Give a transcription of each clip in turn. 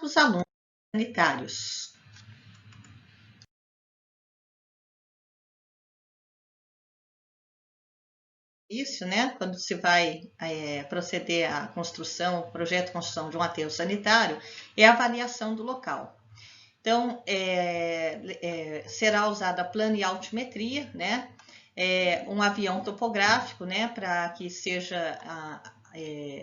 dos alunos sanitários. Isso, né? Quando se vai proceder à construção, projeto de construção de um aterro sanitário, é a avaliação do local. Então, será usada a plano e altimetria, né? Um avião topográfico, né? Para que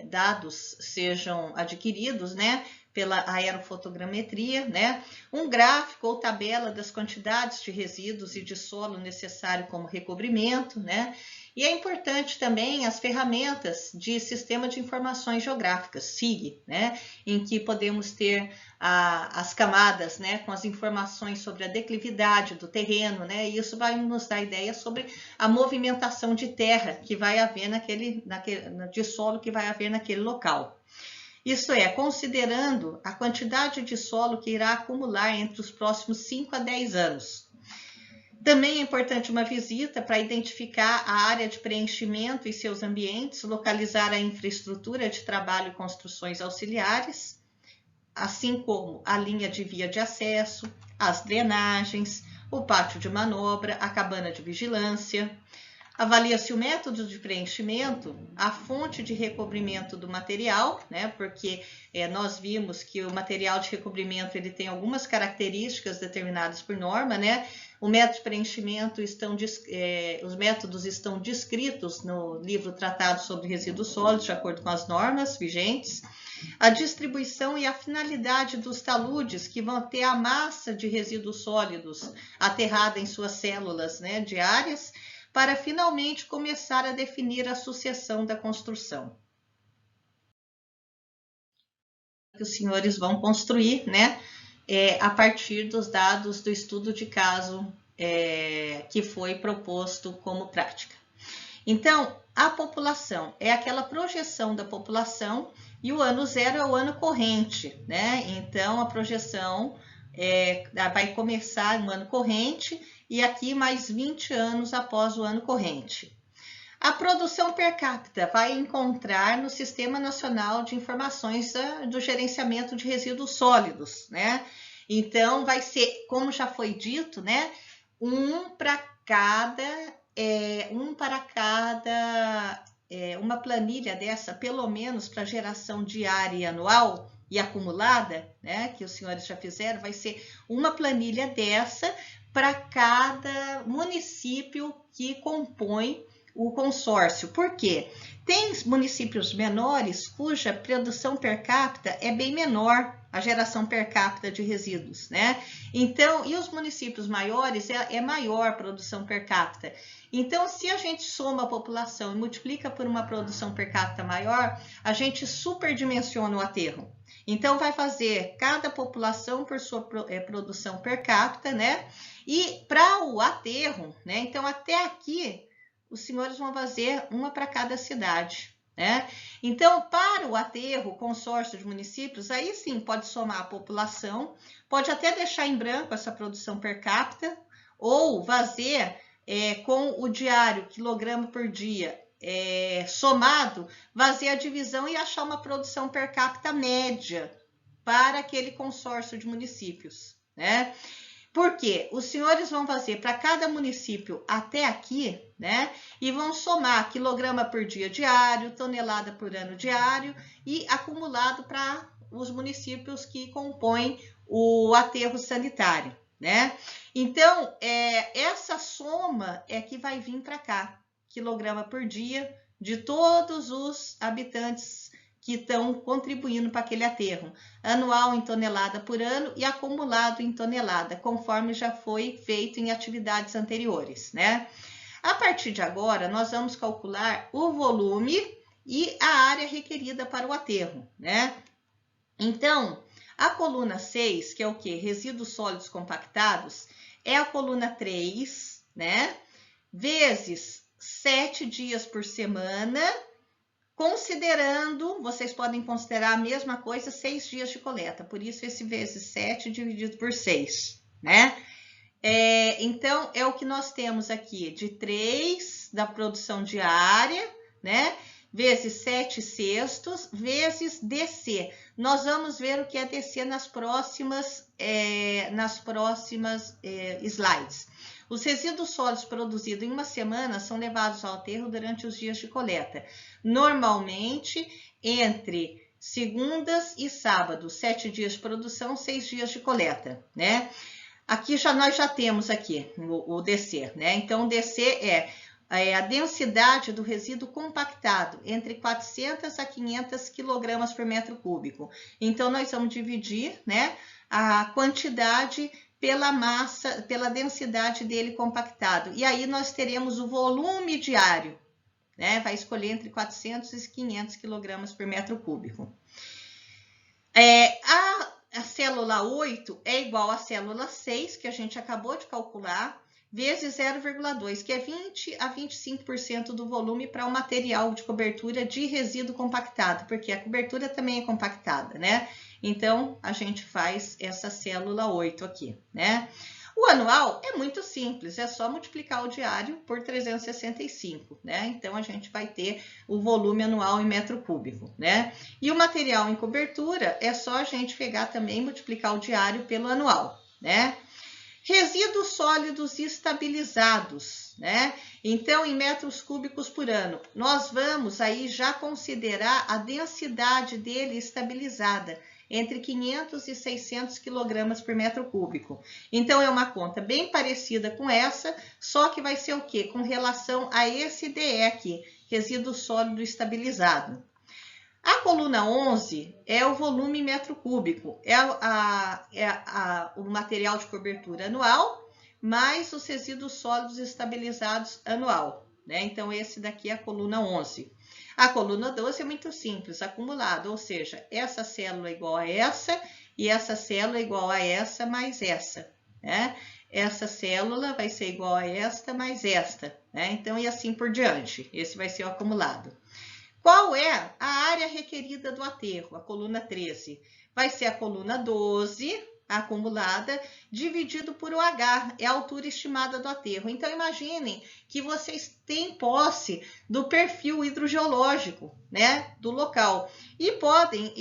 dados sejam adquiridos, né? Pela aerofotogrametria, né? Um gráfico ou tabela das quantidades de resíduos e de solo necessário como recobrimento, né? E é importante também as ferramentas de Sistema de Informações Geográficas, SIG, né? Em que podemos ter as camadas, né? Com as informações sobre a declividade do terreno, né? E isso vai nos dar ideia sobre a movimentação de terra que vai haver de solo que vai haver naquele local. Isso é, considerando a quantidade de solo que irá acumular entre os próximos 5 a 10 anos. Também é importante uma visita para identificar a área de preenchimento e seus ambientes, localizar a infraestrutura de trabalho e construções auxiliares, assim como a linha de via de acesso, as drenagens, o pátio de manobra, a cabana de vigilância. Avalia-se o método de preenchimento, a fonte de recobrimento do material, né? Porque nós vimos que o material de recobrimento ele tem algumas características determinadas por norma, né? O método de preenchimento os métodos estão descritos no livro Tratado sobre Resíduos Sólidos, de acordo com as normas vigentes. A distribuição e a finalidade dos taludes, que vão ter a massa de resíduos sólidos aterrada em suas células, né, diárias, para finalmente começar a definir a sucessão da construção. Que os senhores vão construir, né, a partir dos dados do estudo de caso que foi proposto como prática. Então, a população é aquela projeção da população e o ano zero é o ano corrente, né? Então, a projeção vai começar no ano corrente e aqui mais 20 anos após o ano corrente. A produção per capita vai encontrar no Sistema Nacional de Informações do Gerenciamento de Resíduos Sólidos, né? Então, vai ser, como já foi dito, né? Uma planilha dessa, pelo menos para geração diária e anual e acumulada, né? Que os senhores já fizeram, vai ser uma planilha dessa para cada município que compõe o consórcio. Por quê? Tem municípios menores cuja produção per capita é bem menor, a geração per capita de resíduos, né? Então, e os municípios maiores é maior a produção per capita. Então, se a gente soma a população e multiplica por uma produção per capita maior, a gente superdimensiona o aterro. Então, vai fazer cada população por sua produção per capita, né? E para o aterro, né? Então, até aqui, os senhores vão fazer uma para cada cidade, né? Então, para o aterro, consórcio de municípios, aí sim pode somar a população, pode até deixar em branco essa produção per capita, ou fazer com o diário, quilograma por dia, somado, fazer a divisão e achar uma produção per capita média para aquele consórcio de municípios, né? Porque os senhores vão fazer para cada município até aqui, né? E vão somar quilograma por dia diário, tonelada por ano diário e acumulado para os municípios que compõem o aterro sanitário, né? Então, essa soma é que vai vir para cá, quilograma por dia de todos os habitantes que estão contribuindo para aquele aterro, anual em tonelada por ano e acumulado em tonelada, conforme já foi feito em atividades anteriores, né? A partir de agora, nós vamos calcular o volume e a área requerida para o aterro, né? Então, a coluna 6, que é o quê? Resíduos sólidos compactados, é a coluna 3, né? Vezes 7 dias por semana, considerando, vocês podem considerar a mesma coisa, 6 dias de coleta. Por isso, esse vezes 7 dividido por 6, né? Então, é o que nós temos aqui, de 3 da produção diária, né? Vezes 7 sextos, vezes DC. nós vamos ver o que é DC nas próximas slides. Os resíduos sólidos produzidos em uma semana são levados ao aterro durante os dias de coleta. Normalmente, entre segundas e sábados, 7 dias de produção, 6 dias de coleta, né? Aqui nós já temos aqui o DC, né? Então, o DC é a densidade do resíduo compactado entre 400 a 500 kg por metro cúbico. Então, nós vamos dividir, né, a quantidade pela massa, pela densidade dele compactado. E aí nós teremos o volume diário, né? Vai escolher entre 400 e 500 kg por metro cúbico. A célula 8 é igual à célula 6, que a gente acabou de calcular, vezes 0,2, que é 20 a 25% do volume para o material de cobertura de resíduo compactado, porque a cobertura também é compactada, né? Então, a gente faz essa célula 8 aqui, né? O anual é muito simples, é só multiplicar o diário por 365, né? Então, a gente vai ter o volume anual em metro cúbico, né? E o material em cobertura é só a gente pegar também e multiplicar o diário pelo anual, né? Resíduos sólidos estabilizados, né? Então, em metros cúbicos por ano, nós vamos aí já considerar a densidade dele estabilizada, entre 500 e 600 kg por metro cúbico. Então, é uma conta bem parecida com essa, só que vai ser o quê? Com relação a esse DE aqui, resíduo sólido estabilizado. A coluna 11 é o volume metro cúbico, o material de cobertura anual, mais os resíduos sólidos estabilizados anual, né? Então, esse daqui é a coluna 11. A coluna 12 é muito simples, acumulado, ou seja, essa célula é igual a essa e essa célula é igual a essa mais essa, né? Essa célula vai ser igual a esta mais esta, né? Então, e assim por diante. Esse vai ser o acumulado. Qual é a área requerida do aterro? A coluna 13. Vai ser a coluna 12, a acumulada, dividido por OH, é a altura estimada do aterro. Então, imaginem que vocês têm posse do perfil hidrogeológico, né, do local. E podem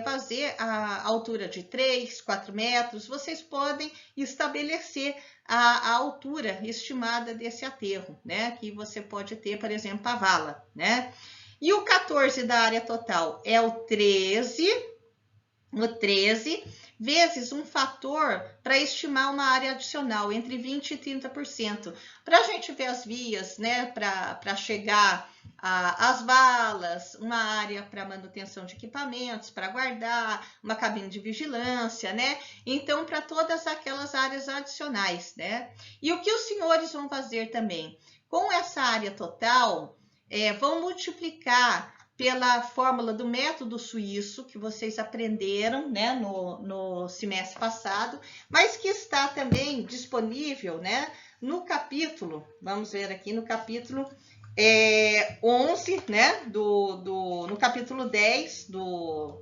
fazer a altura de 3, 4 metros, vocês podem estabelecer a altura estimada desse aterro, né, que você pode ter, por exemplo, a vala, né. E o 14 da área total é o 13 vezes um fator para estimar uma área adicional, entre 20% e 30%. Para a gente ver as vias, né, para chegar às valas, uma área para manutenção de equipamentos, para guardar, uma cabine de vigilância, né? Então, para todas aquelas áreas adicionais, né? E o que os senhores vão fazer também? Com essa área total, vão multiplicar pela fórmula do método suíço, que vocês aprenderam, né, no semestre passado, mas que está também disponível, né, no capítulo, vamos ver aqui no capítulo 11, né, no capítulo 10 do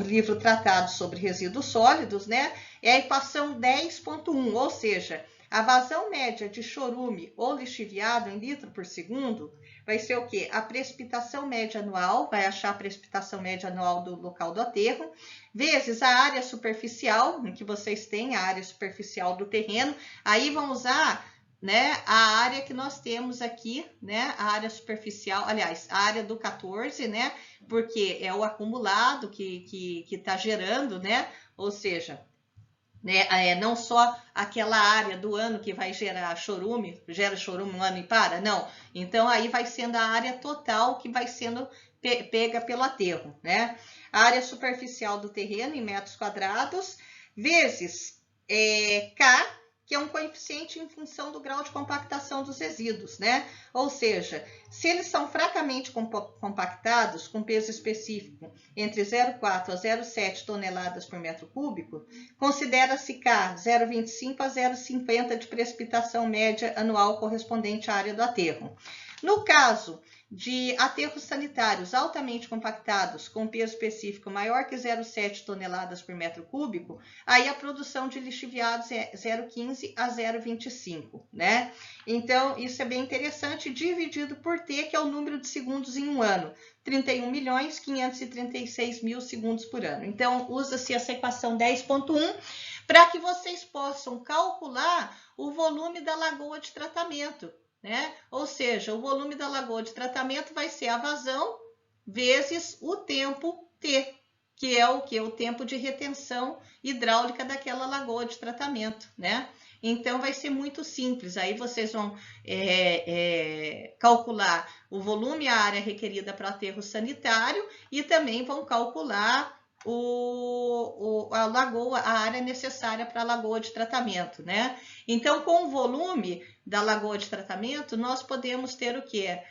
livro Tratado sobre Resíduos Sólidos, né, é a equação 10.1, ou seja, a vazão média de chorume ou lixiviado em litro por segundo vai ser o quê? A precipitação média anual, vai achar a precipitação média anual do local do aterro, vezes a área superficial, em que vocês têm a área superficial do terreno, aí vão usar, né, a área que nós temos aqui, né, a área superficial, aliás, a área do 14, né, porque é o acumulado que está gerando, né, ou seja, né, não só aquela área do ano que vai gerar chorume, gera chorume um ano e para, não. Então, aí vai sendo a área total que vai sendo pega pelo aterro, né? A área superficial do terreno em metros quadrados, vezes K, que é um coeficiente em função do grau de compactação dos resíduos, né? Ou seja, se eles são fracamente compactados, com peso específico entre 0,4 a 0,7 toneladas por metro cúbico, considera-se K 0,25 a 0,50 de precipitação média anual correspondente à área do aterro. No caso de aterros sanitários altamente compactados, com peso específico maior que 0,7 toneladas por metro cúbico, aí a produção de lixiviados é 0,15 a 0,25, né? Então, isso é bem interessante, dividido por T, que é o número de segundos em um ano, 31.536.000 segundos por ano. Então, usa-se essa equação 10.1 para que vocês possam calcular o volume da lagoa de tratamento, né? Ou seja, o volume da lagoa de tratamento vai ser a vazão vezes o tempo T, que é o que? O tempo de retenção hidráulica daquela lagoa de tratamento, né? Então, vai ser muito simples. Aí vocês vão calcular o volume e a área requerida para aterro sanitário e também vão calcular a lagoa, a área necessária para a lagoa de tratamento, né? Então, com o volume da lagoa de tratamento, nós podemos ter o quê?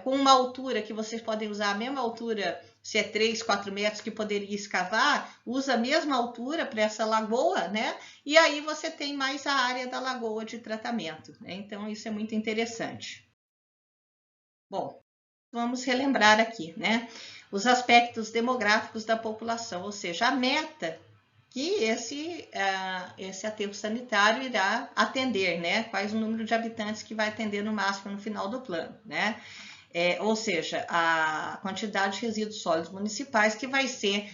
Com uma altura que vocês podem usar a mesma altura, se é 3, 4 metros que poderia escavar, usa a mesma altura para essa lagoa, né? E aí você tem mais a área da lagoa de tratamento, né? Então, isso é muito interessante. Bom, vamos relembrar aqui, né? Os aspectos demográficos da população, ou seja, a meta que esse aterro sanitário irá atender, né? Quais o número de habitantes que vai atender no máximo no final do plano, né? Ou seja, a quantidade de resíduos sólidos municipais que vai ser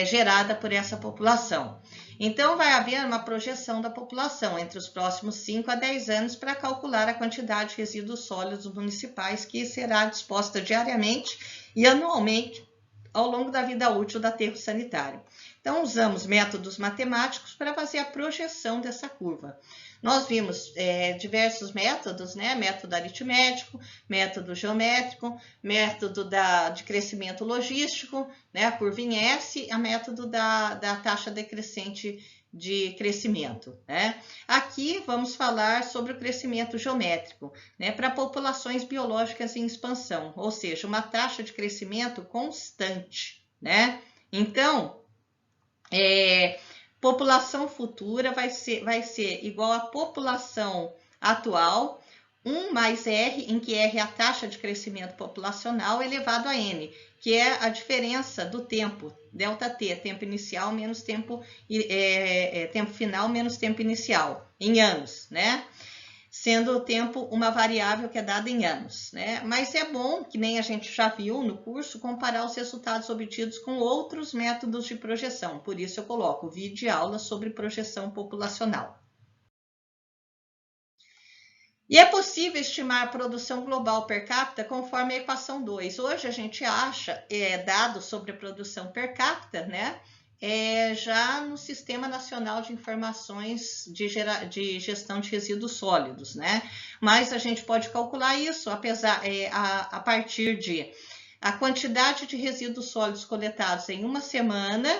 gerada por essa população. Então, vai haver uma projeção da população entre os próximos 5 a 10 anos para calcular a quantidade de resíduos sólidos municipais que será disposta diariamente e anualmente ao longo da vida útil do aterro sanitário. Então, usamos métodos matemáticos para fazer a projeção dessa curva. Nós vimos diversos métodos, né? Método aritmético, método geométrico, método de crescimento logístico, né? A curva em S, a método da taxa decrescente de crescimento, né? Aqui vamos falar sobre o crescimento geométrico, né? Para populações biológicas em expansão, ou seja, uma taxa de crescimento constante, né? Então, população futura vai ser igual à população atual, 1 mais R, em que R é a taxa de crescimento populacional, elevado a N, que é a diferença do tempo, ΔT, tempo inicial menos tempo final menos tempo inicial, em anos, né? Sendo o tempo uma variável que é dada em anos, né? Mas é bom, que nem a gente já viu no curso, comparar os resultados obtidos com outros métodos de projeção. Por isso eu coloco vídeo de aula sobre projeção populacional. E é possível estimar a produção global per capita conforme a equação 2. Hoje a gente acha dados sobre a produção per capita, né? Já no Sistema Nacional de Informações de Gestão de Resíduos Sólidos, né? Mas a gente pode calcular isso a partir de a quantidade de resíduos sólidos coletados em uma semana,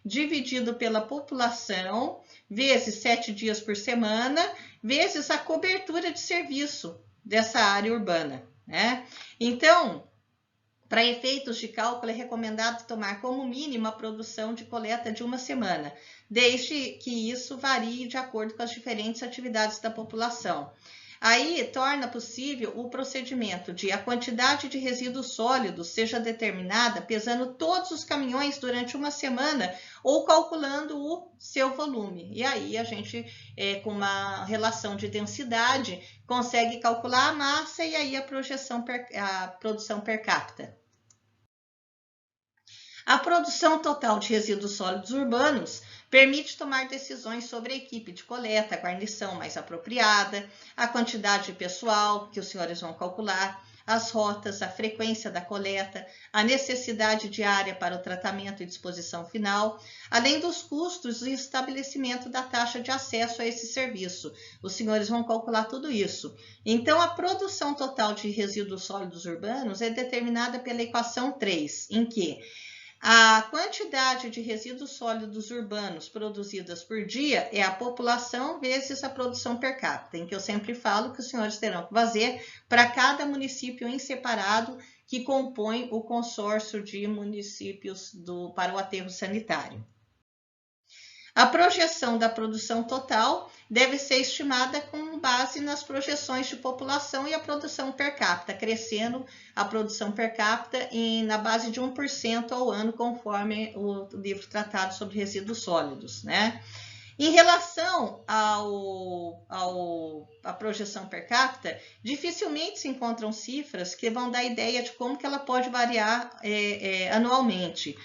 dividido pela população, vezes 7 dias por semana, vezes a cobertura de serviço dessa área urbana, né? Então, para efeitos de cálculo, é recomendado tomar como mínimo a produção de coleta de uma semana, desde que isso varie de acordo com as diferentes atividades da população. Aí, torna possível o procedimento de a quantidade de resíduos sólidos seja determinada pesando todos os caminhões durante uma semana ou calculando o seu volume. E aí, a gente, com uma relação de densidade, consegue calcular a massa e aí a produção per capita. A produção total de resíduos sólidos urbanos permite tomar decisões sobre a equipe de coleta, a guarnição mais apropriada, a quantidade de pessoal que os senhores vão calcular, as rotas, a frequência da coleta, a necessidade diária para o tratamento e disposição final, além dos custos e estabelecimento da taxa de acesso a esse serviço. Os senhores vão calcular tudo isso. Então, a produção total de resíduos sólidos urbanos é determinada pela equação 3, em que a quantidade de resíduos sólidos urbanos produzidas por dia é a população vezes a produção per capita, em que eu sempre falo que os senhores terão que fazer para cada município em separado que compõe o consórcio de municípios para o aterro sanitário. A projeção da produção total deve ser estimada com base nas projeções de população e a produção per capita, crescendo a produção per capita na base de 1% ao ano, conforme o livro Tratado sobre Resíduos Sólidos, né? Em relação à projeção per capita, dificilmente se encontram cifras que vão dar ideia de como que ela pode variar anualmente.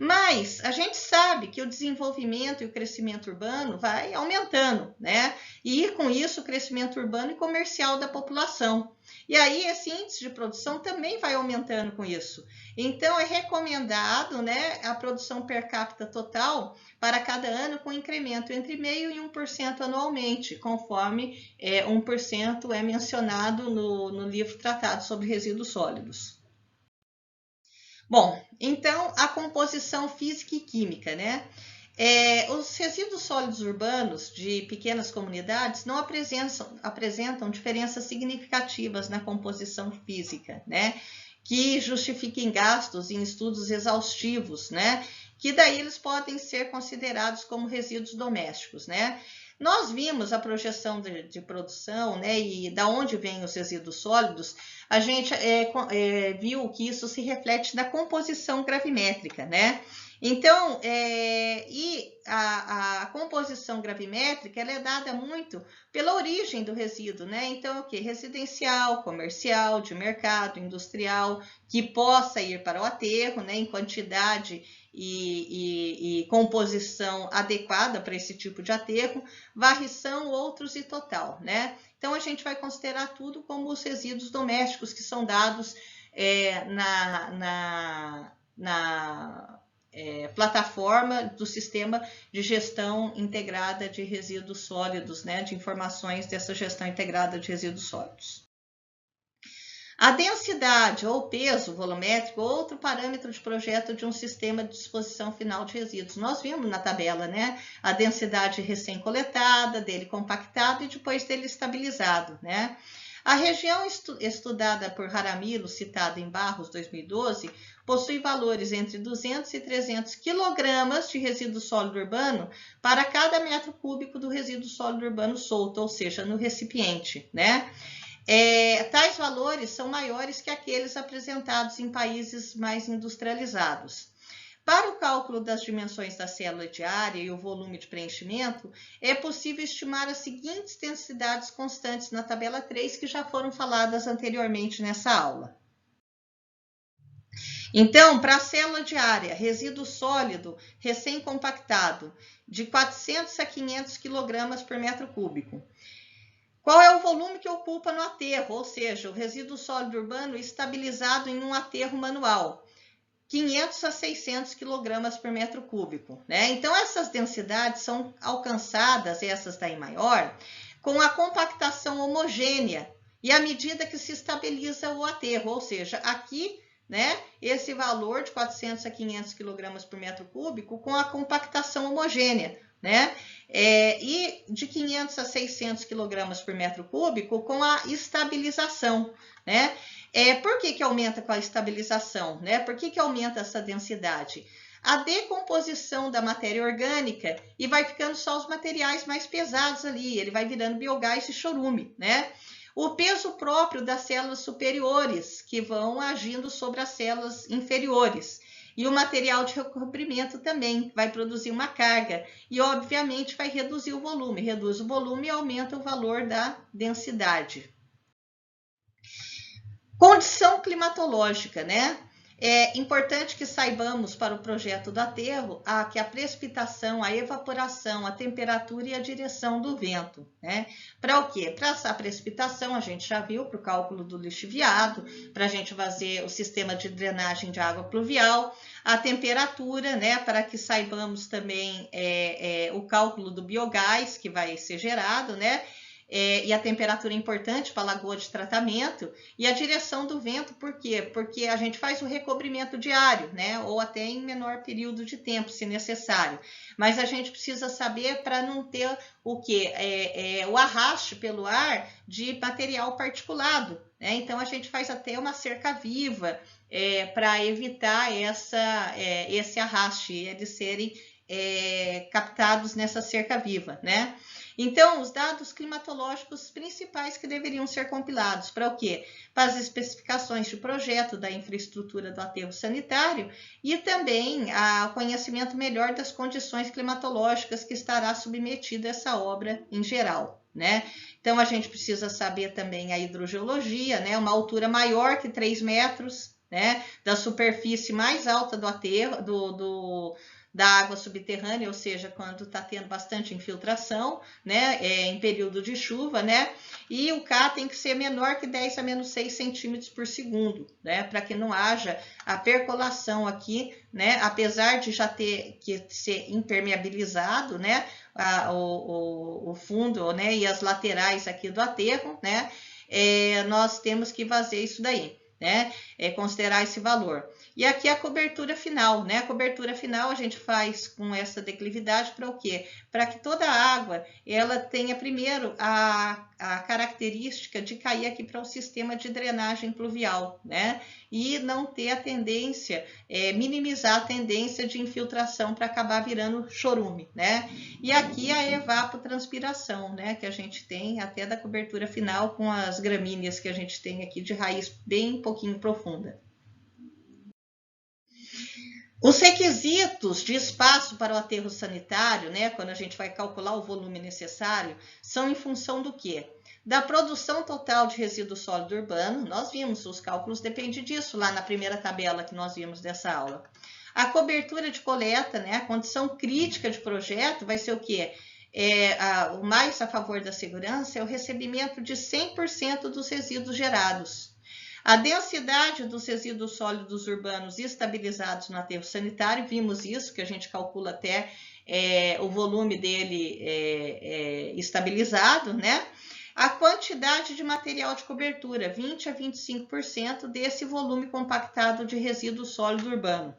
Mas a gente sabe que o desenvolvimento e o crescimento urbano vai aumentando, né? E com isso o crescimento urbano e comercial da população. E aí esse índice de produção também vai aumentando com isso. Então é recomendado, né, a produção per capita total para cada ano com incremento entre 0,5% e 1% anualmente, conforme 1% é mencionado no livro Tratado sobre Resíduos Sólidos. Bom, então a composição física e química, né? Os resíduos sólidos urbanos de pequenas comunidades não apresentam diferenças significativas na composição física, né? Que justifiquem gastos em estudos exaustivos, né? Que daí eles podem ser considerados como resíduos domésticos, né? Nós vimos a projeção de produção, né, e da onde vêm os resíduos sólidos, a gente viu que isso se reflete na composição gravimétrica, né? Então, a composição gravimétrica ela é dada muito pela origem do resíduo, né? Então, o que? Residencial, comercial, de mercado, industrial, que possa ir para o aterro, né, em quantidade e composição adequada para esse tipo de aterro, varrição, outros e total, né? Então, a gente vai considerar tudo como os resíduos domésticos que são dados na plataforma do Sistema de Gestão Integrada de Resíduos Sólidos, né? De informações dessa gestão integrada de resíduos sólidos. A densidade ou peso volumétrico, outro parâmetro de projeto de um sistema de disposição final de resíduos. Nós vimos na tabela, né? A densidade recém-coletada, dele compactado e depois dele estabilizado, né? A região estudada por Jaramillo, citada em Barros 2012, possui valores entre 200 e 300 quilogramas de resíduo sólido urbano para cada metro cúbico do resíduo sólido urbano solto, ou seja, no recipiente, né? Tais valores são maiores que aqueles apresentados em países mais industrializados. Para o cálculo das dimensões da célula de área e o volume de preenchimento, é possível estimar as seguintes densidades constantes na tabela 3, que já foram faladas anteriormente nessa aula. Então, para a célula de área, resíduo sólido recém-compactado, de 400 a 500 kg por metro cúbico. Qual é o volume que ocupa no aterro, ou seja, o resíduo sólido urbano estabilizado em um aterro manual? 500 a 600 kg por metro cúbico, né? Então, essas densidades são alcançadas, essas daí maior, com a compactação homogênea e à medida que se estabiliza o aterro, ou seja, aqui, né, esse valor de 400 a 500 kg por metro cúbico com a compactação homogênea, né? E de 500 a 600 kg por metro cúbico com a estabilização, né? Por que aumenta com a estabilização, né? Por que aumenta essa densidade? A decomposição da matéria orgânica e vai ficando só os materiais mais pesados ali, ele vai virando biogás e chorume, né? O peso próprio das células superiores, que vão agindo sobre as células inferiores. E o material de recobrimento também vai produzir uma carga e, obviamente, vai reduzir o volume. Reduz o volume e aumenta o valor da densidade. Condição climatológica, né? É importante que saibamos para o projeto do aterro que a precipitação, a evaporação, a temperatura e a direção do vento, né? Para o quê? Para essa precipitação, a gente já viu, para o cálculo do lixiviado, para a gente fazer o sistema de drenagem de água pluvial, a temperatura, né? Para que saibamos também o cálculo do biogás que vai ser gerado, né? E a temperatura é importante para a lagoa de tratamento, e a direção do vento, por quê? Porque a gente faz o recobrimento diário, né? Ou até em menor período de tempo, se necessário. Mas a gente precisa saber para não ter o quê? O arraste pelo ar de material particulado, né? Então, a gente faz até uma cerca viva, para evitar esse arraste, eles serem captados nessa cerca viva, né? Então, os dados climatológicos principais que deveriam ser compilados para o quê? Para as especificações de projeto da infraestrutura do aterro sanitário e também o conhecimento melhor das condições climatológicas que estará submetida essa obra em geral, né? Então, a gente precisa saber também a hidrogeologia, né? Uma altura maior que 3 metros, né? Da superfície mais alta do aterro, da água subterrânea, ou seja, quando está tendo bastante infiltração, né, em período de chuva, né, e o K tem que ser menor que 10 a menos 6 centímetros por segundo, né, para que não haja a percolação aqui, né, apesar de já ter que ser impermeabilizado, né, o fundo, né, e as laterais aqui do aterro, né, nós temos que fazer isso daí, né, considerar esse valor. E aqui a cobertura final, né? A cobertura final a gente faz com essa declividade para o quê? Para que toda a água, ela tenha primeiro a característica de cair aqui para o sistema de drenagem pluvial, né? E não ter a tendência, minimizar a tendência de infiltração para acabar virando chorume, né? E aqui a evapotranspiração, né? Que a gente tem até da cobertura final com as gramíneas que a gente tem aqui de raiz bem pouquinho profunda. Os requisitos de espaço para o aterro sanitário, né, quando a gente vai calcular o volume necessário, são em função do quê? Da produção total de resíduo sólido urbano. Nós vimos, os cálculos dependem disso lá na primeira tabela que nós vimos dessa aula. A cobertura de coleta, né, a condição crítica de projeto vai ser o quê? O mais a favor da segurança é o recebimento de 100% dos resíduos gerados. A densidade dos resíduos sólidos urbanos estabilizados no aterro sanitário, vimos isso, que a gente calcula até o volume dele estabilizado, né? A quantidade de material de cobertura, 20 a 25% desse volume compactado de resíduo sólido urbano.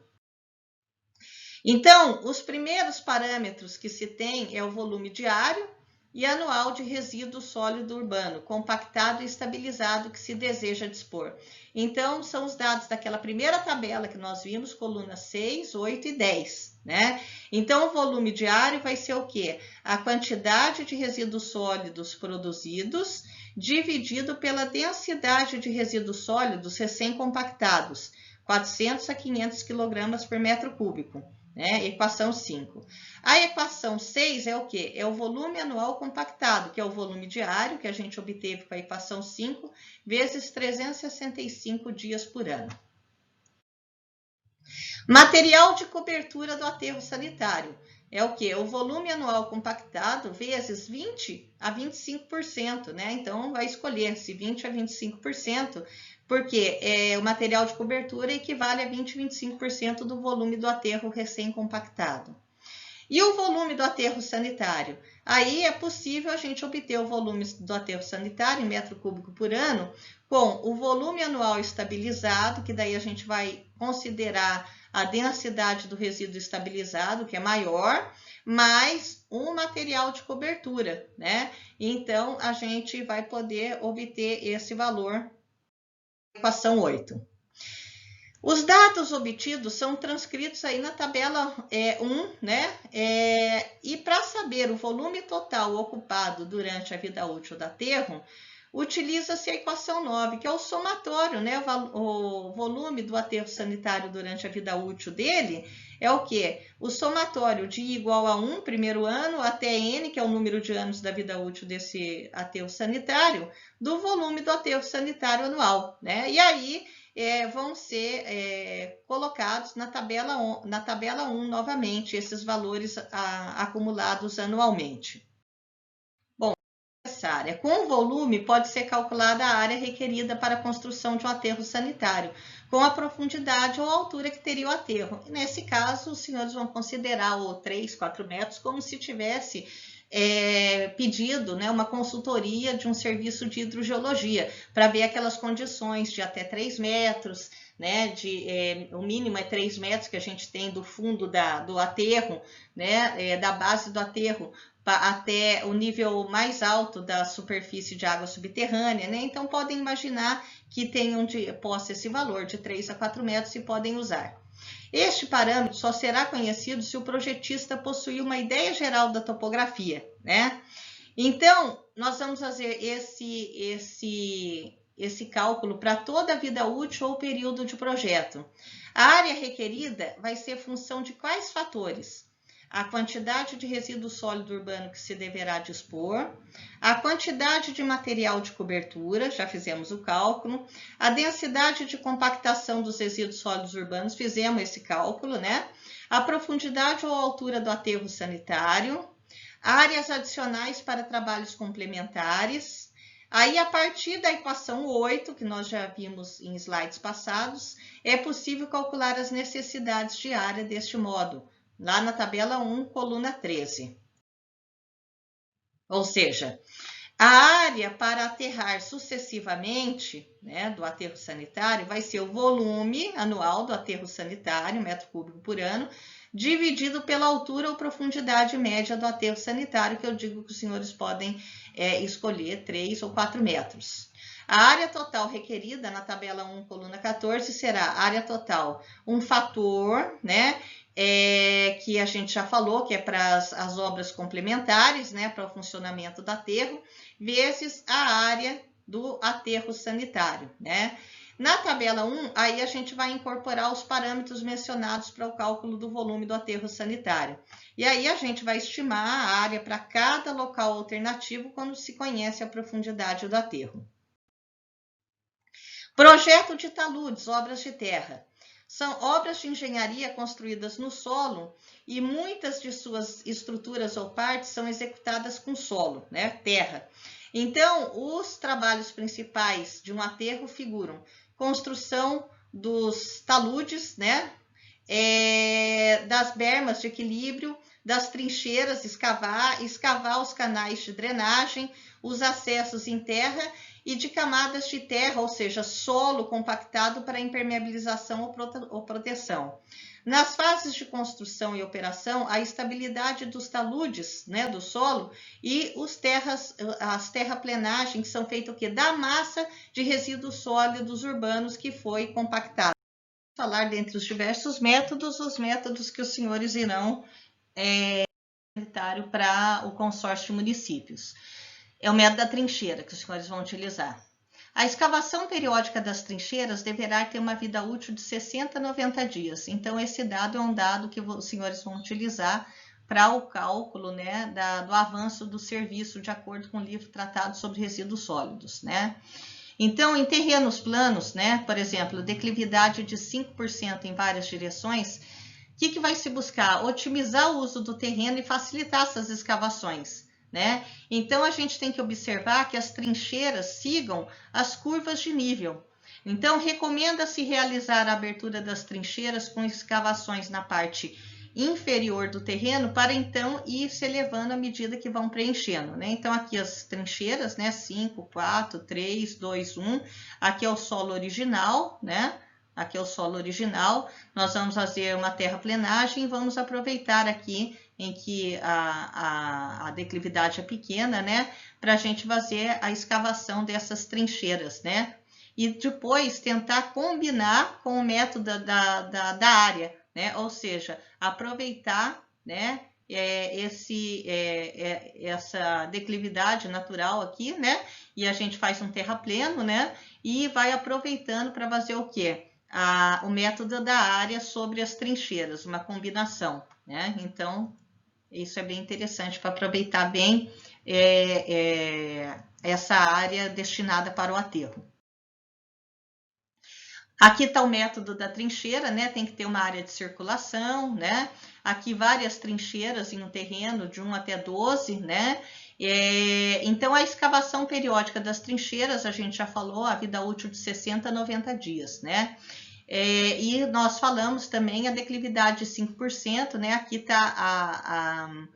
Então, os primeiros parâmetros que se tem é o volume diário e anual de resíduo sólido urbano, compactado e estabilizado que se deseja dispor. Então, são os dados daquela primeira tabela que nós vimos, colunas 6, 8 e 10, né? Então, o volume diário vai ser o quê? A quantidade de resíduos sólidos produzidos dividido pela densidade de resíduos sólidos recém-compactados, 400 a 500 kg por metro cúbico. Né? Equação 5. A equação 6 é o quê? É o volume anual compactado, que é o volume diário, que a gente obteve com a equação 5, vezes 365 dias por ano. Material de cobertura do aterro sanitário. É o quê? O volume anual compactado vezes 20 a 25%, né? Então, vai escolher se 20 a 25%, porque o material de cobertura equivale a 20 a 25% do volume do aterro recém-compactado. E o volume do aterro sanitário? Aí é possível a gente obter o volume do aterro sanitário em metro cúbico por ano com o volume anual estabilizado, que daí a gente vai considerar a densidade do resíduo estabilizado, que é maior, mais um material de cobertura, né? Então, a gente vai poder obter esse valor. Equação 8. Os dados obtidos são transcritos aí na tabela 1, né? E para saber o volume total ocupado durante a vida útil do aterro, utiliza-se a equação 9, que é o somatório, né? O volume do aterro sanitário durante a vida útil dele é o quê? O somatório de I igual a 1, primeiro ano, até N, que é o número de anos da vida útil desse aterro sanitário, do volume do aterro sanitário anual, né? E aí vão ser colocados na tabela 1 novamente, esses valores acumulados anualmente. Bom, necessária. Com o volume, pode ser calculada a área requerida para a construção de um aterro sanitário, com a profundidade ou altura que teria o aterro. Nesse caso, os senhores vão considerar o 3, 4 metros como se tivesse pedido, né, uma consultoria de um serviço de hidrogeologia, para ver aquelas condições de até 3 metros, né, o mínimo é 3 metros que a gente tem do fundo do aterro, né, da base do aterro, até o nível mais alto da superfície de água subterrânea, né? Então, podem imaginar que tenham de posse esse valor de 3 a 4 metros e podem usar. Este parâmetro só será conhecido se o projetista possuir uma ideia geral da topografia, né? Então, nós vamos fazer esse cálculo para toda a vida útil ou período de projeto. A área requerida vai ser função de quais fatores? A quantidade de resíduo sólido urbano que se deverá dispor, a quantidade de material de cobertura, já fizemos o cálculo, a densidade de compactação dos resíduos sólidos urbanos, fizemos esse cálculo, né? A profundidade ou altura do aterro sanitário, áreas adicionais para trabalhos complementares. Aí, a partir da equação 8, que nós já vimos em slides passados, é possível calcular as necessidades de área deste modo, lá na tabela 1, coluna 13. Ou seja, a área para aterrar sucessivamente, né, do aterro sanitário vai ser o volume anual do aterro sanitário, metro cúbico por ano, dividido pela altura ou profundidade média do aterro sanitário, que eu digo que os senhores podem escolher 3 ou 4 metros. A área total requerida na tabela 1, coluna 14, será a área total, um fator, né, que a gente já falou, que é para as obras complementares, né, para o funcionamento do aterro, vezes a área do aterro sanitário, né? Na tabela 1, aí a gente vai incorporar os parâmetros mencionados para o cálculo do volume do aterro sanitário. E aí a gente vai estimar a área para cada local alternativo quando se conhece a profundidade do aterro. Projeto de taludes, obras de terra. São obras de engenharia construídas no solo e muitas de suas estruturas ou partes são executadas com solo, né, terra. Então, os trabalhos principais de um aterro figuram construção dos taludes, né, das bermas de equilíbrio, das trincheiras, escavar os canais de drenagem, os acessos em terra e de camadas de terra, ou seja, solo compactado para impermeabilização ou proteção. Nas fases de construção e operação, a estabilidade dos taludes, né, do solo, e as terraplenagens, que são feitas o quê? Da massa de resíduos sólidos urbanos que foi compactado. Vamos falar dentre os diversos métodos, os métodos que os senhores irão para o consórcio de municípios. É o método da trincheira que os senhores vão utilizar. A escavação periódica das trincheiras deverá ter uma vida útil de 60 a 90 dias. Então, esse dado é um dado que os senhores vão utilizar para o cálculo, né, do avanço do serviço, de acordo com o livro tratado sobre resíduos sólidos, né? Então, em terrenos planos, né, por exemplo, declividade de 5% em várias direções, o que vai se buscar? Otimizar o uso do terreno e facilitar essas escavações, né? Então, a gente tem que observar que as trincheiras sigam as curvas de nível. Então, recomenda-se realizar a abertura das trincheiras com escavações na parte inferior do terreno, para então ir se elevando à medida que vão preenchendo, né? Então, aqui as trincheiras, né? 5, 4, 3, 2, 1. Aqui é o solo original, né? Aqui é o solo original. Nós vamos fazer uma terraplenagem e vamos aproveitar aqui em que a declividade é pequena, né? Para a gente fazer a escavação dessas trincheiras, né? E depois tentar combinar com o método da área, né? Ou seja, aproveitar, né, essa declividade natural aqui, né? E a gente faz um terrapleno, né? E vai aproveitando para fazer o quê? O método da área sobre as trincheiras, uma combinação, né? Então, isso é bem interessante para aproveitar bem essa área destinada para o aterro. Aqui está o método da trincheira, né? Tem que ter uma área de circulação, né? Aqui várias trincheiras em um terreno de 1 até 12, né? Então, a escavação periódica das trincheiras, a gente já falou, a vida útil de 60 a 90 dias, né? E nós falamos também a declividade de 5%, né? Aqui está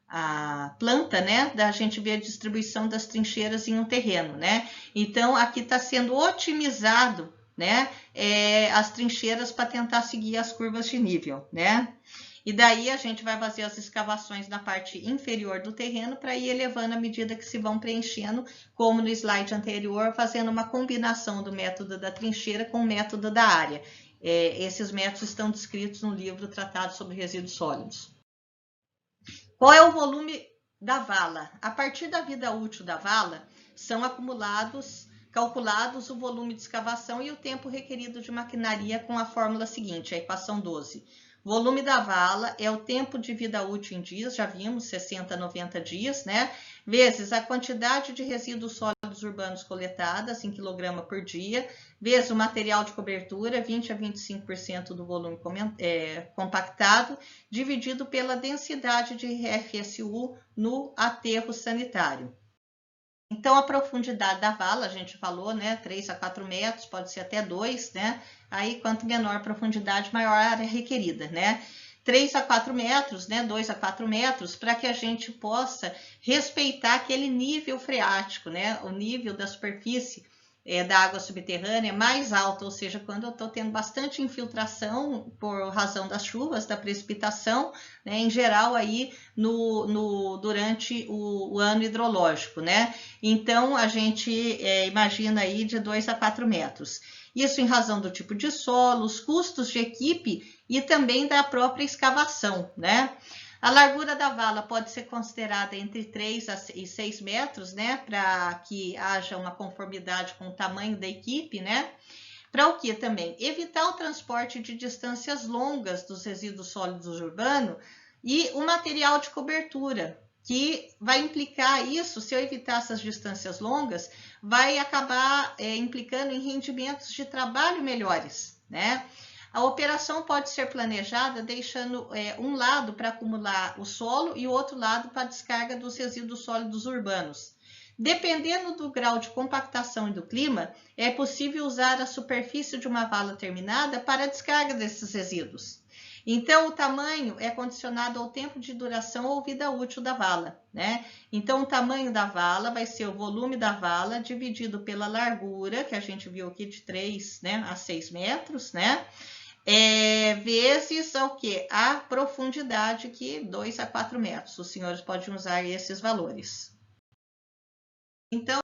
a planta, né? Da gente ver a distribuição das trincheiras em um terreno, né? Então, aqui está sendo otimizado, né, as trincheiras para tentar seguir as curvas de nível, né? E daí a gente vai fazer as escavações na parte inferior do terreno para ir elevando à medida que se vão preenchendo, como no slide anterior, fazendo uma combinação do método da trincheira com o método da área. Esses métodos estão descritos no livro Tratado sobre Resíduos Sólidos. Qual é o volume da vala? A partir da vida útil da vala, são calculados o volume de escavação e o tempo requerido de maquinaria com a fórmula seguinte, a equação 12. Volume da vala é o tempo de vida útil em dias, já vimos, 60 a 90 dias, né? Vezes a quantidade de resíduos sólidos urbanos coletadas em quilograma por dia, vezes o material de cobertura, 20 a 25% do volume compactado, dividido pela densidade de RFSU no aterro sanitário. Então, a profundidade da vala, a gente falou, né, 3 a 4 metros, pode ser até 2, né? Aí, quanto menor a profundidade, maior a área requerida, né? 3 a 4 metros, né, 2 a 4 metros, para que a gente possa respeitar aquele nível freático, né? O nível da superfície da água subterrânea mais alta, ou seja, quando eu estou tendo bastante infiltração por razão das chuvas, da precipitação, né, em geral aí durante o ano hidrológico, né? Então a gente imagina aí de 2 a 4 metros. Isso em razão do tipo de solo, os custos de equipe e também da própria escavação, né? A largura da vala pode ser considerada entre 3 e 6 metros, né? Para que haja uma conformidade com o tamanho da equipe, né? Para o que também? Evitar o transporte de distâncias longas dos resíduos sólidos urbanos e o material de cobertura, que vai implicar isso, se eu evitar essas distâncias longas, vai acabar implicando em rendimentos de trabalho melhores, né? A operação pode ser planejada deixando um lado para acumular o solo e o outro lado para a descarga dos resíduos sólidos urbanos. Dependendo do grau de compactação e do clima, é possível usar a superfície de uma vala terminada para a descarga desses resíduos. Então, o tamanho é condicionado ao tempo de duração ou vida útil da vala, né? Então, o tamanho da vala vai ser o volume da vala dividido pela largura, que a gente viu aqui de 3, né, a 6 metros, né? Vezes o quê? A profundidade, que 2 a 4 metros. Os senhores podem usar esses valores. Então,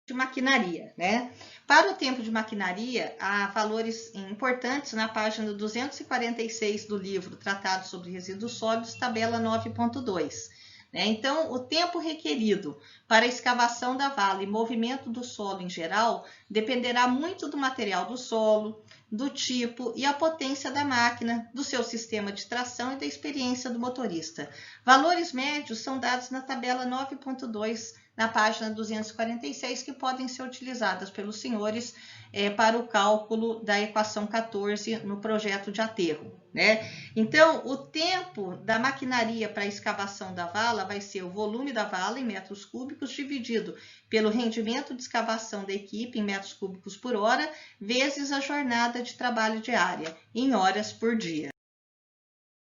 de maquinaria, né? Para o tempo de maquinaria, há valores importantes na página 246 do livro Tratado sobre Resíduos Sólidos, tabela 9.2. Né? Então, o tempo requerido para a escavação da vala e movimento do solo em geral dependerá muito do material do solo, do tipo e a potência da máquina, do seu sistema de tração e da experiência do motorista. Valores médios são dados na tabela 9.2, na página 246, que podem ser utilizadas pelos senhores para o cálculo da equação 14 no projeto de aterro, né? Então, o tempo da maquinaria para a escavação da vala vai ser o volume da vala em metros cúbicos dividido pelo rendimento de escavação da equipe em metros cúbicos por hora, vezes a jornada de trabalho diária, em horas por dia.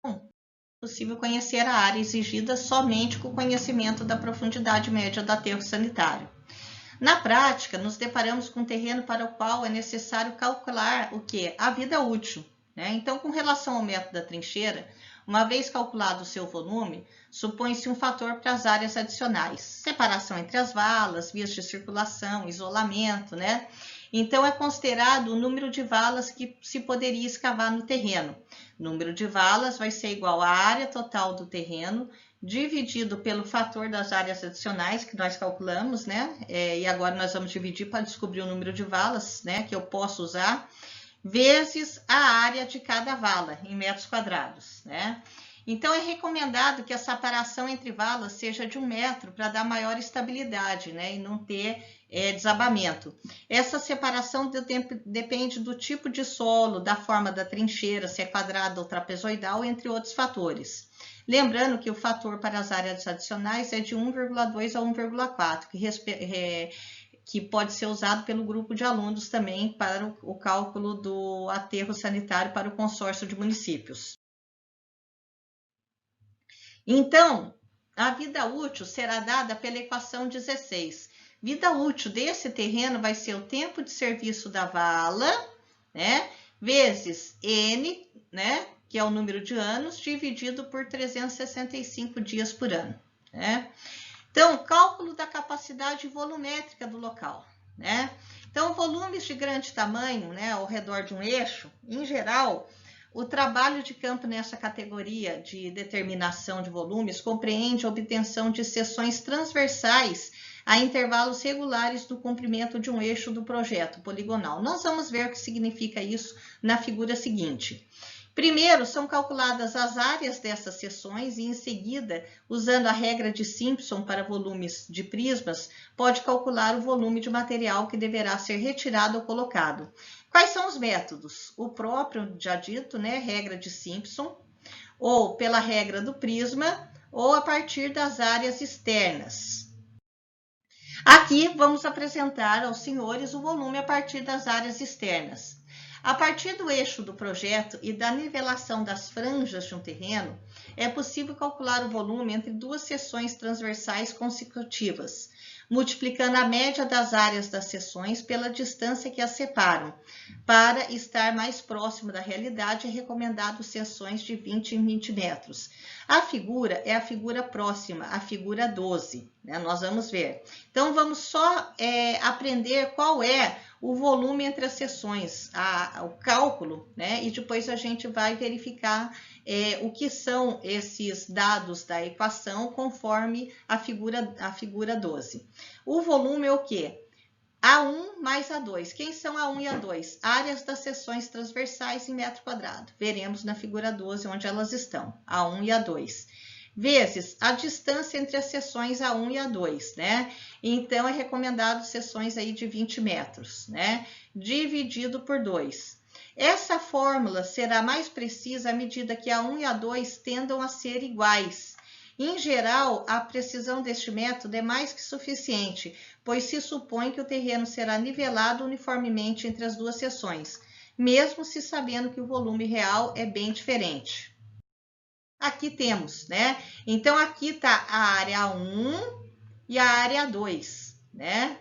É possível conhecer a área exigida somente com o conhecimento da profundidade média do aterro sanitário. Na prática, nos deparamos com um terreno para o qual é necessário calcular o quê? A vida útil, né? Então, com relação ao método da trincheira, uma vez calculado o seu volume, supõe-se um fator para as áreas adicionais, separação entre as valas, vias de circulação, isolamento, né? Então, é considerado o número de valas que se poderia escavar no terreno. O número de valas vai ser igual à área total do terreno, dividido pelo fator das áreas adicionais que nós calculamos, né? E agora nós vamos dividir para descobrir o número de valas, né, que eu posso usar, vezes a área de cada vala, em metros quadrados, né? Então, é recomendado que a separação entre valas seja de 1 metro para dar maior estabilidade, né, e não ter desabamento. Essa separação depende do tipo de solo, da forma da trincheira, se é quadrada ou trapezoidal, entre outros fatores. Lembrando que o fator para as áreas adicionais é de 1,2 a 1,4, que pode ser usado pelo grupo de alunos também para o cálculo do aterro sanitário para o consórcio de municípios. Então, a vida útil será dada pela equação 16. Vida útil desse terreno vai ser o tempo de serviço da vala, né, vezes N, né, que é o número de anos, dividido por 365 dias por ano, né? Então, cálculo da capacidade volumétrica do local, né? Então, volumes de grande tamanho, né, ao redor de um eixo, em geral, o trabalho de campo nessa categoria de determinação de volumes compreende a obtenção de seções transversais a intervalos regulares do comprimento de um eixo do projeto poligonal. Nós vamos ver o que significa isso na figura seguinte. Primeiro, são calculadas as áreas dessas seções e, em seguida, usando a regra de Simpson para volumes de prismas, pode calcular o volume de material que deverá ser retirado ou colocado. Quais são os métodos? O próprio, já dito, né, regra de Simpson, ou pela regra do prisma, ou a partir das áreas externas. Aqui, vamos apresentar aos senhores o volume a partir das áreas externas. A partir do eixo do projeto e da nivelação das franjas de um terreno, é possível calcular o volume entre duas seções transversais consecutivas, multiplicando a média das áreas das seções pela distância que as separam. Para estar mais próximo da realidade, é recomendado seções de 20 em 20 metros. A figura é a figura próxima, a figura 12, né? Nós vamos ver. Então, vamos só aprender qual é o volume entre as seções, o cálculo, né? E depois a gente vai verificar o que são esses dados da equação conforme a figura 12. O volume é o quê? A1 mais A2. Quem são A1 e A2? Áreas das seções transversais em metro quadrado. Veremos na figura 12 onde elas estão, A1 e A2. Vezes a distância entre as seções A1 e A2, né? Então, é recomendado seções aí de 20 metros, né? Dividido por 2. Essa fórmula será mais precisa à medida que A1 e A2 tendam a ser iguais. Em geral, a precisão deste método é mais que suficiente, pois se supõe que o terreno será nivelado uniformemente entre as duas seções, mesmo se sabendo que o volume real é bem diferente. Aqui temos, né? Então, aqui está a área 1 e a área 2, né?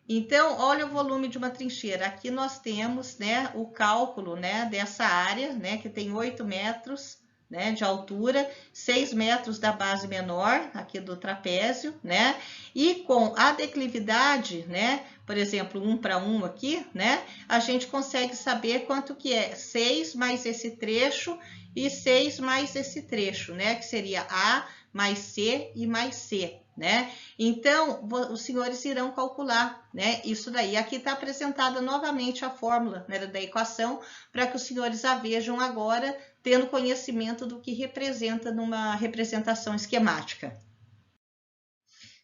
Então, olha o volume de uma trincheira. Aqui nós temos, né, o cálculo, né, dessa área, né, que tem 8 metros, né, de altura, 6 metros da base menor, aqui do trapézio, né? E com a declividade, né, por exemplo, 1 para 1 aqui, né, a gente consegue saber quanto que é 6 mais esse trecho e 6 mais esse trecho, né, que seria A mais C e mais C, né? Então, os senhores irão calcular, né, isso daí. Aqui está apresentada novamente a fórmula, né, da equação, para que os senhores a vejam agora, tendo conhecimento do que representa numa representação esquemática.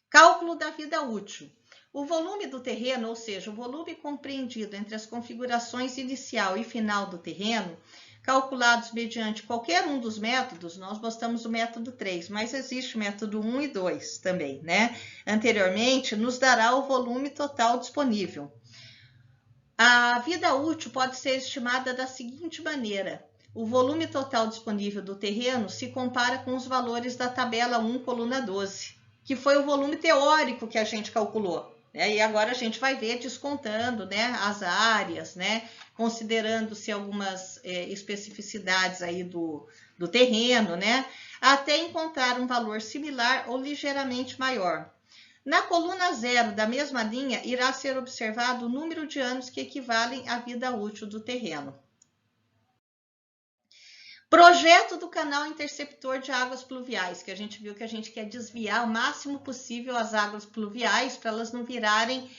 Cálculo da vida útil. O volume do terreno, ou seja, o volume compreendido entre as configurações inicial e final do terreno, calculados mediante qualquer um dos métodos, nós mostramos o método 3, mas existe o método 1 e 2 também, né? Anteriormente, nos dará o volume total disponível. A vida útil pode ser estimada da seguinte maneira: o volume total disponível do terreno se compara com os valores da tabela 1, coluna 12, que foi o volume teórico que a gente calculou. E agora a gente vai ver descontando, né, as áreas, né, considerando-se algumas especificidades aí do terreno, né, até encontrar um valor similar ou ligeiramente maior. Na coluna 0 da mesma linha, irá ser observado o número de anos que equivalem à vida útil do terreno. Projeto do canal interceptor de águas pluviais, que a gente viu que a gente quer desviar o máximo possível as águas pluviais para elas não virarem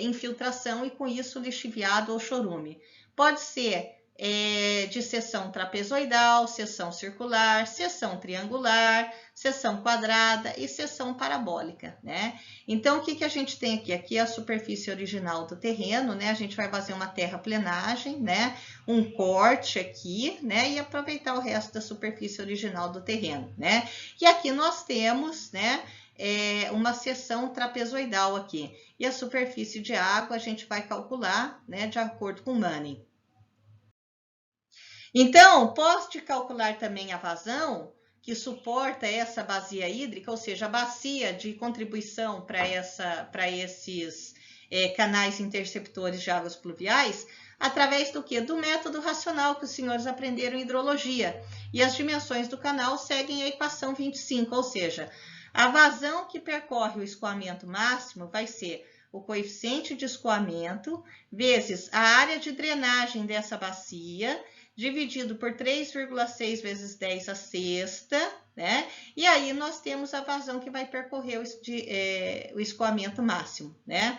infiltração e com isso lixiviado ou chorume. Pode ser de seção trapezoidal, seção circular, seção triangular, seção quadrada e seção parabólica, né? Então, o que a gente tem aqui? Aqui é a superfície original do terreno, né? A gente vai fazer uma terraplenagem, né? Um corte aqui, né? E aproveitar o resto da superfície original do terreno, né? E aqui nós temos, né, uma seção trapezoidal aqui. E a superfície de água a gente vai calcular, né, de acordo com Manning. Então, pode calcular também a vazão que suporta essa bacia hídrica, ou seja, a bacia de contribuição para esses canais interceptores de águas pluviais, através do quê? Do método racional que os senhores aprenderam em hidrologia. E as dimensões do canal seguem a equação 25, ou seja, a vazão que percorre o escoamento máximo vai ser o coeficiente de escoamento vezes a área de drenagem dessa bacia, dividido por 3,6 vezes 10 a sexta, né? E aí nós temos a vazão que vai percorrer o escoamento máximo, né?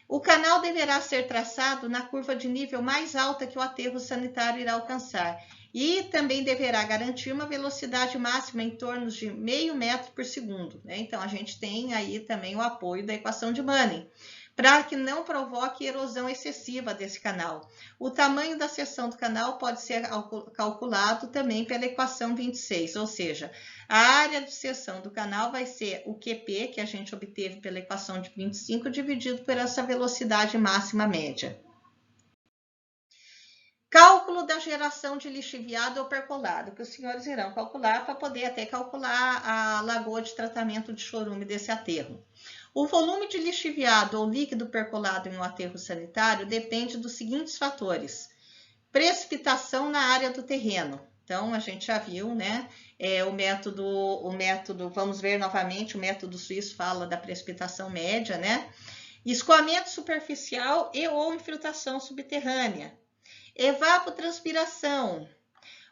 O canal deverá ser traçado na curva de nível mais alta que o aterro sanitário irá alcançar e também deverá garantir uma velocidade máxima em torno de 0,5 metro por segundo, né? Então, a gente tem aí também o apoio da equação de Manning, para que não provoque erosão excessiva desse canal. O tamanho da seção do canal pode ser calculado também pela equação 26, ou seja, a área de seção do canal vai ser o QP, que a gente obteve pela equação de 25, dividido por essa velocidade máxima média. Cálculo da geração de lixiviado ou percolado, que os senhores irão calcular para poder até calcular a lagoa de tratamento de chorume desse aterro. O volume de lixiviado ou líquido percolado em um aterro sanitário depende dos seguintes fatores: precipitação na área do terreno. Então, a gente já viu, né? O método, vamos ver novamente, o método suíço fala da precipitação média, né? Escoamento superficial e ou infiltração subterrânea. Evapotranspiração.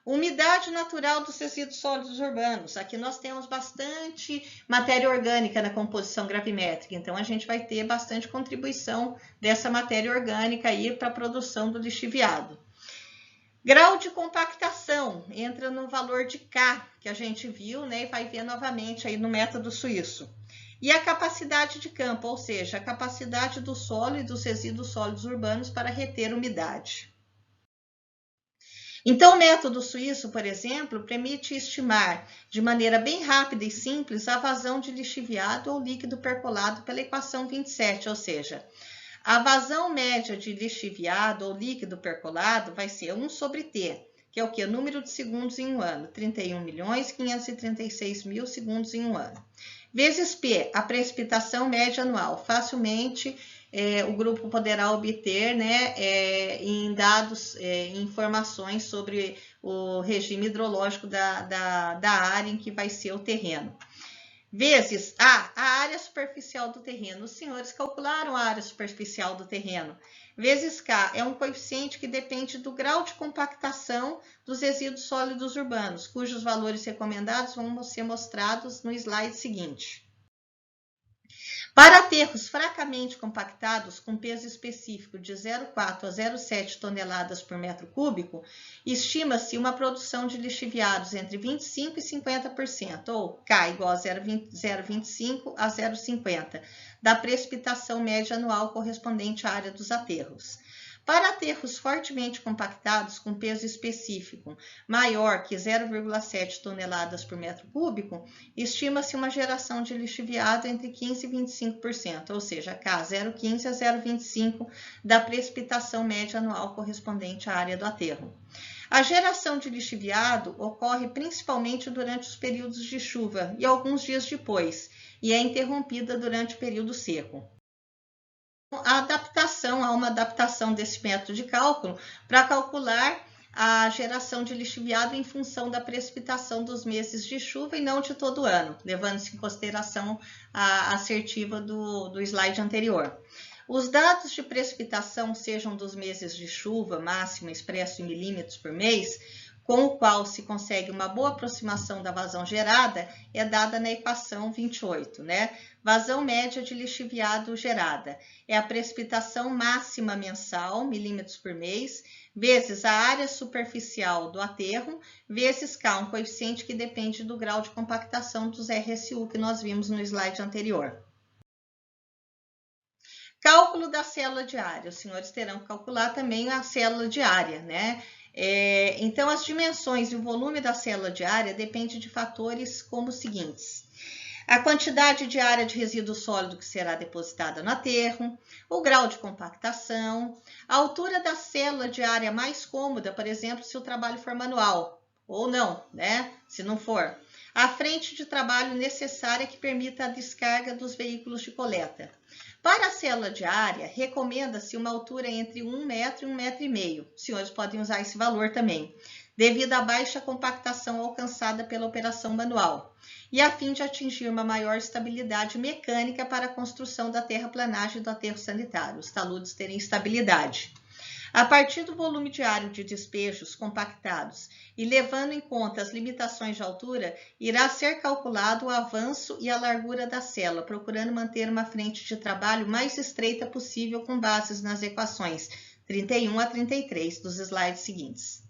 Umidade natural dos resíduos sólidos urbanos. Aqui nós temos bastante matéria orgânica na composição gravimétrica, então a gente vai ter bastante contribuição dessa matéria orgânica aí para a produção do lixiviado. Grau de compactação, entra no valor de K, que a gente viu, né, e vai ver novamente aí no método suíço. E a capacidade de campo, ou seja, a capacidade do solo e dos resíduos sólidos urbanos para reter umidade. Então, o método suíço, por exemplo, permite estimar de maneira bem rápida e simples a vazão de lixiviado ou líquido percolado pela equação 27, ou seja, a vazão média de lixiviado ou líquido percolado vai ser 1 sobre T, que é o que? O número de segundos em um ano, 31.536.000 segundos em um ano. Vezes P, a precipitação média anual. Facilmente o grupo poderá obter, né, em dados, informações sobre o regime hidrológico da área em que vai ser o terreno. Vezes a área superficial do terreno. Os senhores calcularam a área superficial do terreno. Vezes K é um coeficiente que depende do grau de compactação dos resíduos sólidos urbanos, cujos valores recomendados vão ser mostrados no slide seguinte. Para aterros fracamente compactados, com peso específico de 0,4 a 0,7 toneladas por metro cúbico, estima-se uma produção de lixiviados entre 25% e 50%, ou K igual a 0,25 a 0,50, da precipitação média anual correspondente à área dos aterros. Para aterros fortemente compactados com peso específico maior que 0,7 toneladas por metro cúbico, estima-se uma geração de lixiviado entre 15% e 25%, ou seja, K 0,15 a 0,25 da precipitação média anual correspondente à área do aterro. A geração de lixiviado ocorre principalmente durante os períodos de chuva e alguns dias depois, e é interrompida durante o período seco. Há uma adaptação desse método de cálculo para calcular a geração de lixiviado em função da precipitação dos meses de chuva e não de todo o ano, levando-se em consideração a assertiva do slide anterior. Os dados de precipitação, sejam dos meses de chuva máxima expresso em milímetros por mês, com o qual se consegue uma boa aproximação da vazão gerada, é dada na equação 28, né? Vazão média de lixiviado gerada é a precipitação máxima mensal, milímetros por mês, vezes a área superficial do aterro, vezes K, um coeficiente que depende do grau de compactação dos RSU que nós vimos no slide anterior. Cálculo da célula de área. Os senhores terão que calcular também a célula de área, né? Então, as dimensões e o volume da célula de área depende de fatores como os seguintes: a quantidade de área de resíduo sólido que será depositada no aterro, o grau de compactação, a altura da célula de área mais cômoda, por exemplo, se o trabalho for manual, ou não, né? Se não for. a frente de trabalho necessária que permita a descarga dos veículos de coleta. Para a célula diária, recomenda-se uma altura entre 1 metro e 1,5 metro. Os senhores podem usar esse valor também, devido à baixa compactação alcançada pela operação manual, e a fim de atingir uma maior estabilidade mecânica para a construção da terraplanagem do aterro sanitário, os taludes terem estabilidade. A partir do volume diário de despejos compactados e levando em conta as limitações de altura, irá ser calculado o avanço e a largura da célula, procurando manter uma frente de trabalho mais estreita possível com bases nas equações 31 a 33 dos slides seguintes.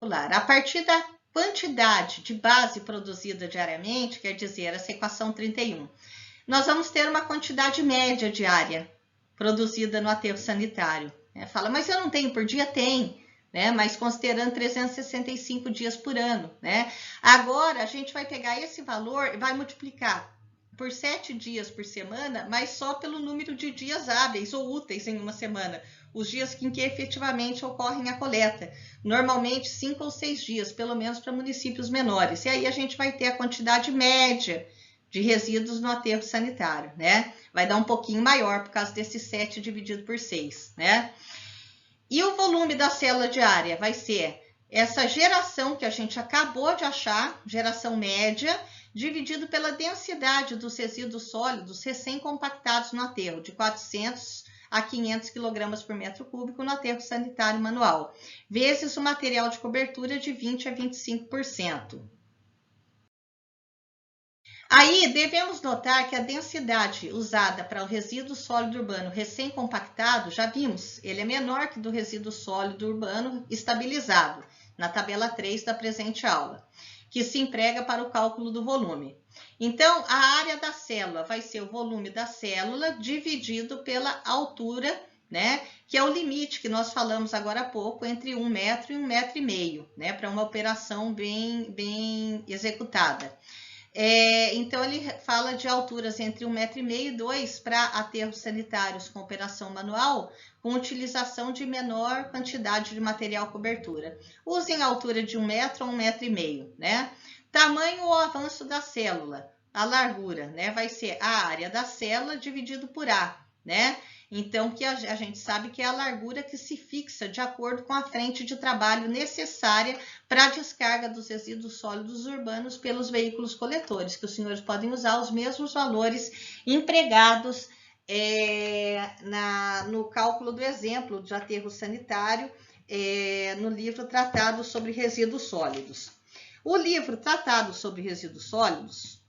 A partir da quantidade de base produzida diariamente, quer dizer, essa equação 31, nós vamos ter uma quantidade média diária produzida no aterro sanitário. Fala, mas eu não tenho por dia? Tem, né? Mas considerando 365 dias por ano, né? Agora, a gente vai pegar esse valor e vai multiplicar por 7 dias por semana, mas só pelo número de dias hábeis ou úteis em uma semana, os dias em que efetivamente ocorrem a coleta. Normalmente 5 ou 6 dias, pelo menos para municípios menores. E aí a gente vai ter a quantidade média de resíduos no aterro sanitário, né? Vai dar um pouquinho maior por causa desse 7 dividido por 6, né? E o volume da célula diária vai ser essa geração que a gente acabou de achar, geração média, dividido pela densidade dos resíduos sólidos recém-compactados no aterro, de 400 a 500 kg por metro cúbico no aterro sanitário manual, vezes o material de cobertura de 20 a 25%. Aí, devemos notar que a densidade usada para o resíduo sólido urbano recém-compactado, já vimos, ele é menor que do resíduo sólido urbano estabilizado, na tabela 3 da presente aula, que se emprega para o cálculo do volume. Então, a área da célula vai ser o volume da célula dividido pela altura, né, que é o limite que nós falamos agora há pouco, entre 1 metro e 1,5 metro, né, para uma operação bem executada. Então, ele fala de alturas entre 1,5 metro e 2 para aterros sanitários com operação manual, com utilização de menor quantidade de material cobertura. Usem a altura de 1 metro a 1,5 metro, né? Tamanho ou avanço da célula, a largura, né? Vai ser a área da célula dividido por A, né? Então, que a gente sabe que é a largura que se fixa de acordo com a frente de trabalho necessária para a descarga dos resíduos sólidos urbanos pelos veículos coletores, que os senhores podem usar os mesmos valores empregados no cálculo do exemplo de aterro sanitário no livro Tratado sobre Resíduos Sólidos. O livro Tratado sobre Resíduos Sólidos,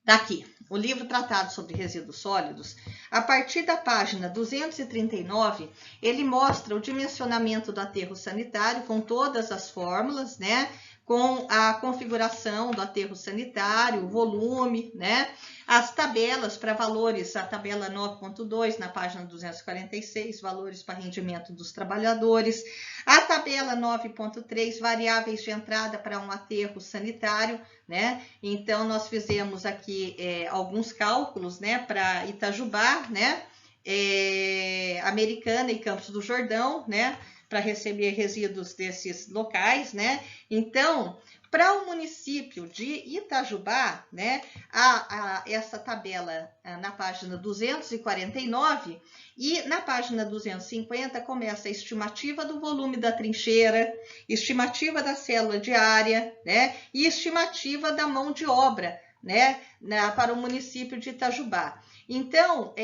daqui, o livro Tratado sobre Resíduos Sólidos, a partir da página 239, ele mostra o dimensionamento do aterro sanitário com todas as fórmulas, né? Com a configuração do aterro sanitário, o volume, né? As tabelas para valores, a tabela 9.2 na página 246, valores para rendimento dos trabalhadores, a tabela 9.3, variáveis de entrada para um aterro sanitário, né? Então, nós fizemos aqui alguns cálculos, né, para Itajubá, né, Americana e Campos do Jordão, né, para receber resíduos desses locais, né? Então, para o município de Itajubá, né, essa tabela na página 249 e na página 250 começa a estimativa do volume da trincheira, estimativa da célula diária, né, e estimativa da mão de obra, né, para o município de Itajubá. Então,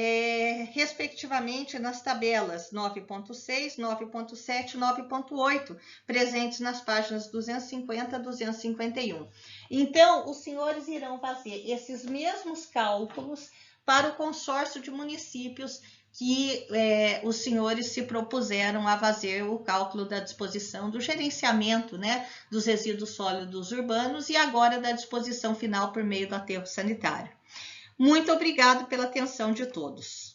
respectivamente, nas tabelas 9.6, 9.7 e 9.8, presentes nas páginas 250 a 251. Então, os senhores irão fazer esses mesmos cálculos para o consórcio de municípios que os senhores se propuseram a fazer o cálculo da disposição do gerenciamento, né, dos resíduos sólidos urbanos e agora da disposição final por meio do aterro sanitário. Muito obrigado pela atenção de todos.